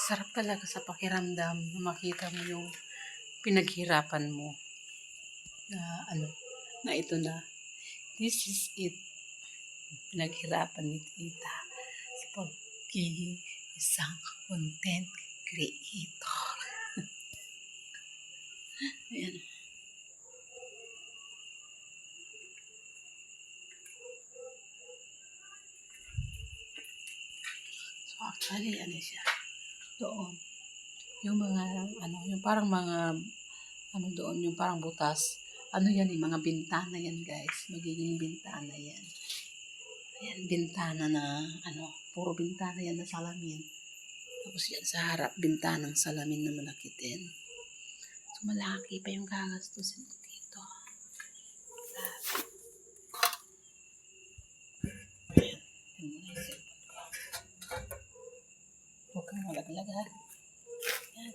Sarap talaga sa pakiramdam na makita mo yung pinaghirapan mo na na ito na. This is it. Pinaghirapan ni tita sa pagiging isang content creator. Ayan. So actually, siya. Doon. Yung mga, yung parang mga, doon, yung parang butas. Yan, yung mga bintana yan, guys. Magiging bintana yan. Ayan, bintana na, puro bintana yan na salamin. Tapos yan sa harap, bintanang salamin na malaki din. So, malaki pa yung gagastusin ko dito. Ayan, yun muna yung cellphone ko. Huwag kang malaglag, ha? Ayan.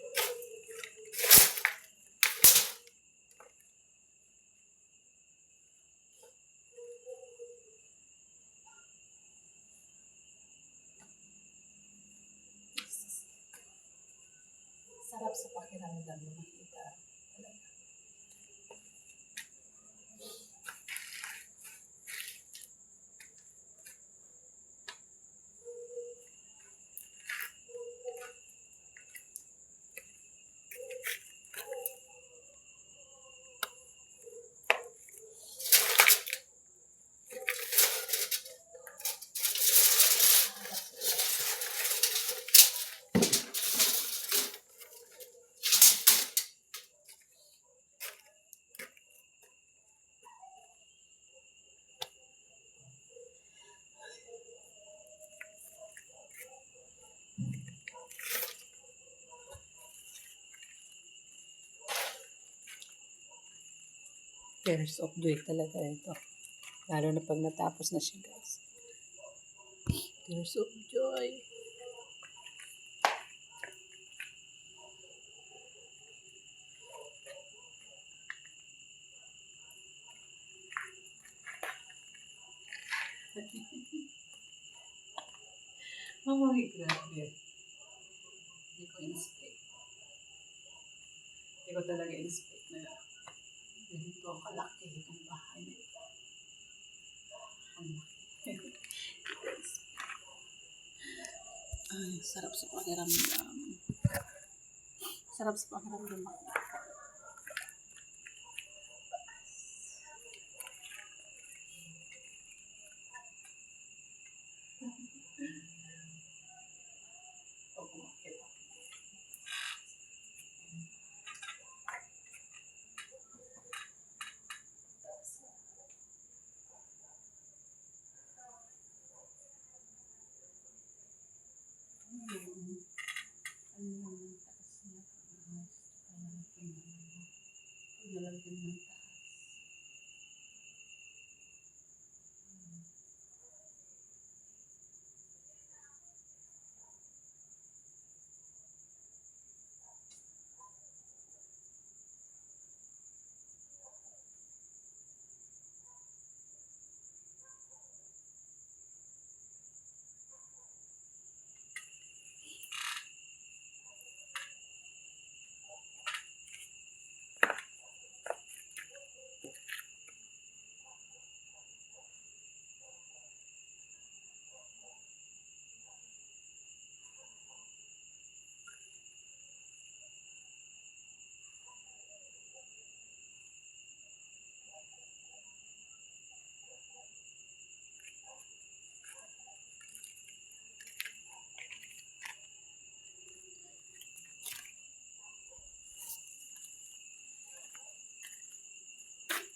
Sarap sa pakiramdam na makita. Talaga. Tears of joy talaga ito. Lalo na pag natapos na siya, guys. Tears of joy. Oh my grabe. Hindi ko in-expect. Hindi ko talaga in-expect na ganito kalaki itong bahay na ito. Ang laki. Ay, sarap sa pakiramdam. Sarap sa pakiramdam.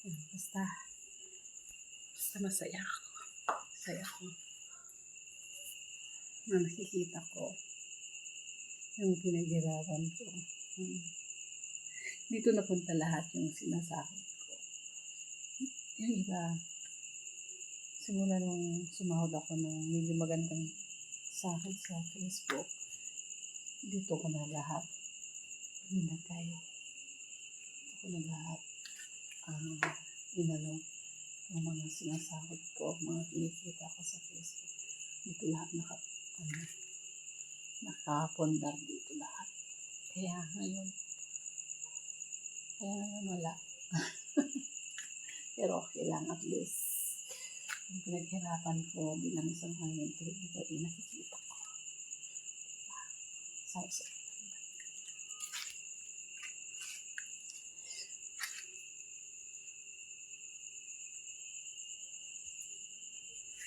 Basta masaya ako. Masaya ako na nakikita ko yung pinaghirapan ko. Dito napunta lahat yung sinasahod ko. Yung iba, simula nung sumahod ako ng medyo magandang sahod sa Facebook, dito ko na lahat pinagay. Dito ko na lahat yung mga sinasahod ko, mga kinikita ko sa Facebook. Dito lahat nakapundar dito lahat. Kaya ngayon wala. Pero okay lang, at least yung pinaghirapan ko bilang isang content creator, nakikita ko. So,